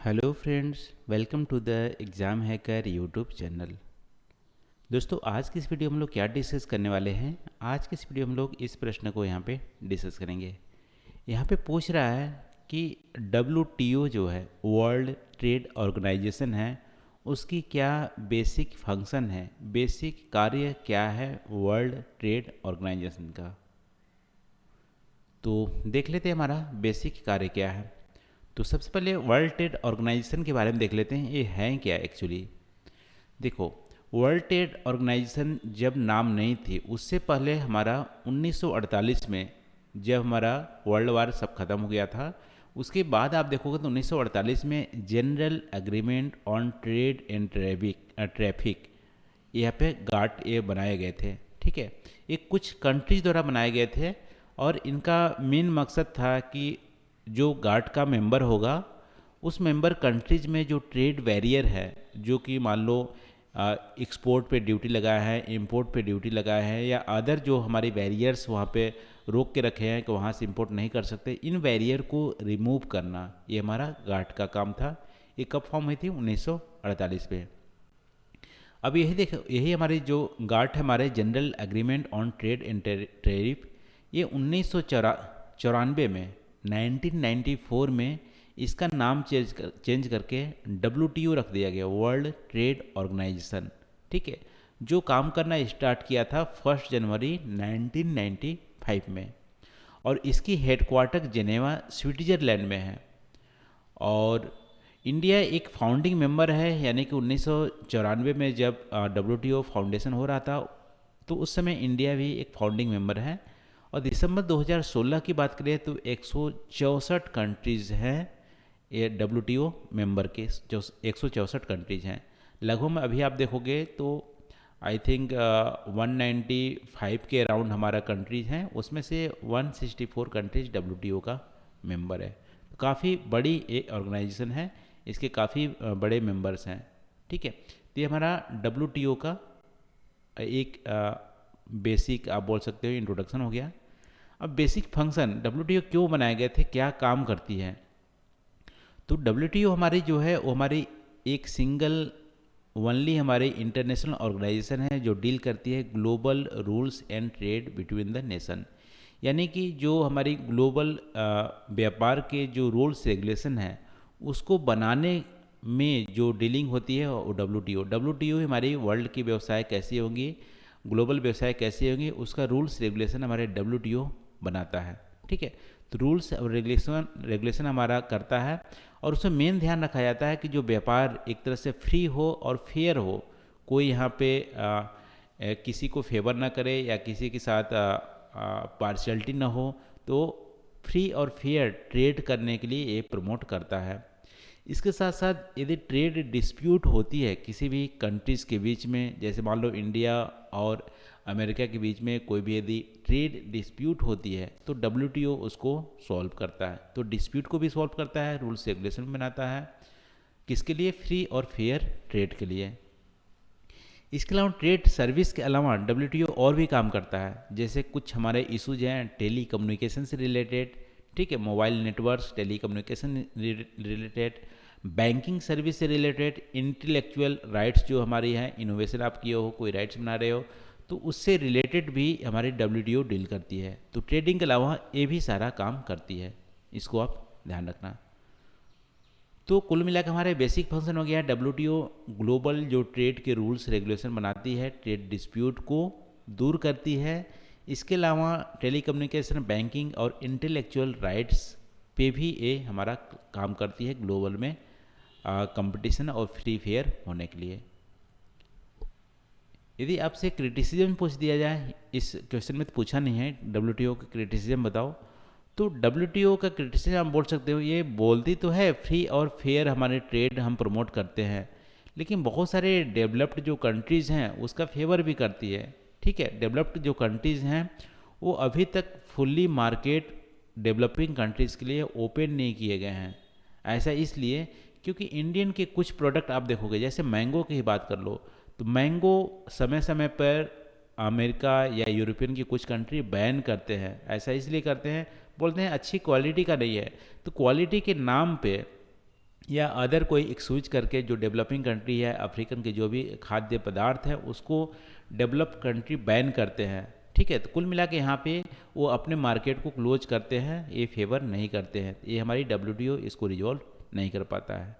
Hello friends, welcome to the exam hacker YouTube channel. दोस्तों, आज की इस वीडियो में हम लोग क्या डिस्कस करने वाले हैं। आज की इस वीडियो में हम लोग इस प्रश्न को यहाँ पे डिस्कस करेंगे। यहाँ पे पूछ रहा है कि WTO जो है, वर्ल्ड ट्रेड ऑर्गेनाइजेशन है, उसकी क्या बेसिक फंक्शन है, बेसिक कार्य क्या है वर्ल्ड ट्रेड ऑर्गेनाइजेशन का। तो देख लेते हैं हमारा बेसिक कार्य क्या है। तो सबसे पहले वर्ल्ड ट्रेड ऑर्गेनाइजेशन के बारे में देख लेते हैं, ये है क्या एक्चुअली। देखो, वर्ल्ड ट्रेड ऑर्गेनाइजेशन जब नाम नहीं थी, उससे पहले हमारा 1948 में जब हमारा वर्ल्ड वार सब खत्म हो गया था, उसके बाद आप देखोगे तो 1948 में general agreement on trade and traffic यहाँ पे गाट ये बनाए गए थे। ठीक है, ये कुछ कंट्रीज द्वारा बनाए गए थे और इनका मेन मकसद था कि जो गाट का मेंबर होगा, उस मेंबर कंट्रीज में जो ट्रेड बैरियर है, जो कि मान लो एक्सपोर्ट पे ड्यूटी लगाया है, इंपोर्ट पे ड्यूटी लगाया है, या अदर जो हमारे बैरियर्स वहाँ पे रोक के रखे हैं कि वहाँ से इंपोर्ट नहीं कर सकते, इन बैरियर को रिमूव करना ये हमारा गाट का काम था। ये कब फॉर्म हुई थी? 1948 में। अब यही देखो, यही हमारी जो गाट है, हमारे general agreement on trade and tariff, ये 1994 में 1994 में इसका नाम चेंज करके WTO रख दिया गया, वर्ल्ड ट्रेड ऑर्गेनाइजेशन। ठीक है, जो काम करना स्टार्ट किया था 1 जनवरी 1995 में, और इसकी हेडक्वार्टर जेनेवा स्विट्ज़रलैंड में है। और इंडिया एक फाउंडिंग मेंबर है, यानी कि 1994 में जब WTO फाउंडेशन हो रहा था, तो उस समय इंडिया भी एक फाउंडिंग मेंबर है। और दिसंबर 2016 की बात करें तो 164 कंट्रीज़ हैं ये WTO मेंबर के, जो 164 कंट्रीज़ हैं। लगभग में अभी आप देखोगे तो आई थिंक 195 के अराउंड हमारा कंट्रीज हैं, उसमें से 164 कंट्रीज WTO का मेंबर है। काफ़ी बड़ी एक ऑर्गेनाइजेशन है, इसके काफ़ी बड़े मेंबर्स हैं। ठीक है, तो ये हमारा WTO का एक बेसिक आप बोल सकते हो इंट्रोडक्शन हो गया। अब बेसिक फंक्शन, WTO क्यों बनाए गए थे, क्या काम करती है। तो WTO हमारी जो है वो हमारी एक सिंगल ओनली हमारी इंटरनेशनल ऑर्गेनाइजेशन है जो डील करती है global rules and trade between the nation. यानी कि जो हमारी ग्लोबल व्यापार के जो रूल्स रेगुलेशन है, उसको बनाने में जो डीलिंग होती है वो WTO हमारी वर्ल्ड की व्यवसाय कैसी होंगी, ग्लोबल व्यवसाय कैसे होंगी, उसका रूल्स रेगुलेशन हमारे WTO बनाता है। ठीक है, तो रूल्स और रेगुलेशन हमारा करता है, और उसमें मेन ध्यान रखा जाता है कि जो व्यापार एक तरह से फ्री हो और फेयर हो, कोई यहाँ पे किसी को फेवर ना करे या किसी के साथ पार्शियलिटी ना हो। तो फ्री और फेयर ट्रेड करने के लिए ये प्रमोट करता है। इसके साथ साथ यदि ट्रेड डिस्प्यूट होती है किसी भी कंट्रीज़ के बीच में, जैसे मान लो इंडिया और अमेरिका के बीच में कोई भी यदि ट्रेड डिस्प्यूट होती है, तो WTO उसको सॉल्व करता है। तो डिस्प्यूट को भी सॉल्व करता है, रूल्स रेगुलेशन बनाता है, किसके लिए? फ्री और फेयर ट्रेड के लिए। इसके अलावा ट्रेड सर्विस के अलावा WTO और भी काम करता है। जैसे कुछ हमारे इशूज हैं टेली कम्युनिकेशन से रिलेटेड, ठीक है, mobile networks, telecommunication related, banking service से रिलेटेड, इंटेलेक्चुअल राइट्स जो हमारी हैं, इनोवेशन आप किए हो, कोई राइट्स बना रहे हो, तो उससे रिलेटेड भी हमारी WTO डील करती है। तो ट्रेडिंग के अलावा ये भी सारा काम करती है, इसको आप ध्यान रखना। तो कुल मिलाकर हमारे बेसिक फंक्शन हो गया WTO ग्लोबल जो ट्रेड के रूल्स रेगुलेशन बनाती है, ट्रेड डिस्प्यूट को दूर करती है। इसके अलावा टेलीकम्युनिकेशन, बैंकिंग और इंटेलेक्चुअल राइट्स पे भी ये हमारा काम करती है ग्लोबल में कंपटीशन और फ्री फेयर होने के लिए। यदि आपसे क्रिटिसिज्म पूछ दिया जाए, इस क्वेश्चन में तो पूछा नहीं है WTO का क्रिटिसिज्म बताओ, तो WTO का क्रिटिसिज्म आप बोल सकते हो, ये बोलती तो है फ्री और फेयर हमारे ट्रेड हम प्रमोट करते हैं, लेकिन बहुत सारे डेवलप्ड जो कंट्रीज़ हैं उसका फेवर भी करती है। ठीक है, डेवलप्ड जो कंट्रीज़ हैं वो अभी तक फुल्ली मार्केट डेवलपिंग कंट्रीज़ के लिए ओपन नहीं किए गए हैं। ऐसा इसलिए क्योंकि इंडियन के कुछ प्रोडक्ट आप देखोगे, जैसे मैंगो की ही बात कर लो, तो मैंगो समय समय पर अमेरिका या यूरोपियन की कुछ कंट्री बैन करते हैं। ऐसा इसलिए करते हैं, बोलते हैं अच्छी क्वालिटी का नहीं है। तो क्वालिटी के नाम पे या अदर कोई एक्सक्यूज करके जो डेवलपिंग कंट्री है, अफ्रीकन के जो भी खाद्य पदार्थ हैं उसको डेवलप कंट्री बैन करते हैं। ठीक है, तो कुल मिला के यहाँ पे वो अपने मार्केट को क्लोज करते हैं, ये फेवर नहीं करते हैं। ये हमारी WTO इसको रिजॉल्व नहीं कर पाता है।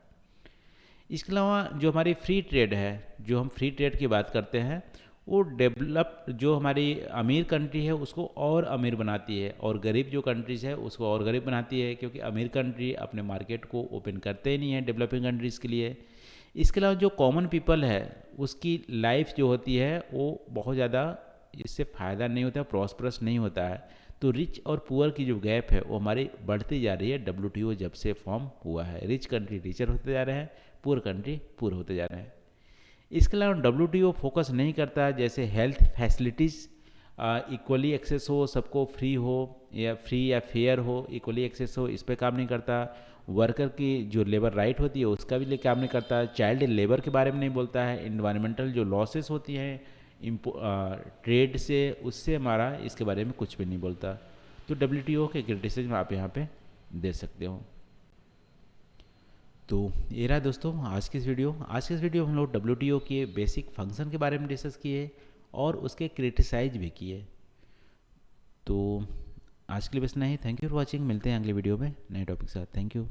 इसके अलावा जो हमारी फ्री ट्रेड है, जो हम फ्री ट्रेड की बात करते हैं, वो डेवलप जो हमारी अमीर कंट्री है उसको और अमीर बनाती है, और गरीब जो कंट्रीज़ है उसको और गरीब बनाती है, क्योंकि अमीर कंट्री अपने मार्केट को ओपन करते ही नहीं है डेवलपिंग कंट्रीज़ के लिए। इसके अलावा जो कॉमन पीपल है उसकी लाइफ जो होती है वो बहुत ज़्यादा इससे फ़ायदा नहीं होता, प्रॉस्परस नहीं होता है। तो रिच और पुअर की जो गैप है वो हमारी बढ़ती जा रही है WTO जब से फॉर्म हुआ है। रिच कंट्री रिचर होते जा रहे हैं, पुअर कंट्री पुअर होते जा रहे हैं। इसके अलावा WTO फोकस नहीं करता है जैसे हेल्थ फैसिलिटीज़ इक्वली एक्सेस हो, सबको फ्री हो या फ्री या फेयर हो, इक्वली एक्सेस हो, इस पर काम नहीं करता। वर्कर की जो लेबर राइट होती है उसका भी काम नहीं करता। चाइल्ड लेबर के बारे में नहीं बोलता है। इन्वायरमेंटल जो लॉसेस होती हैं ट्रेड से, उससे हमारा इसके बारे में कुछ भी नहीं बोलता। तो WTO के क्रिटिसिज्म आप यहाँ पे दे सकते हो। तो ये रहा दोस्तों आज की इस वीडियो में हम लोग WTO के बेसिक फंक्शन के बारे में डिस्कस किए और उसके क्रिटिसाइज भी किए। तो आज के लिए बस इतना ही। Thank you for watching. मिलते हैं अगले वीडियो में नए टॉपिक के साथ। Thank you.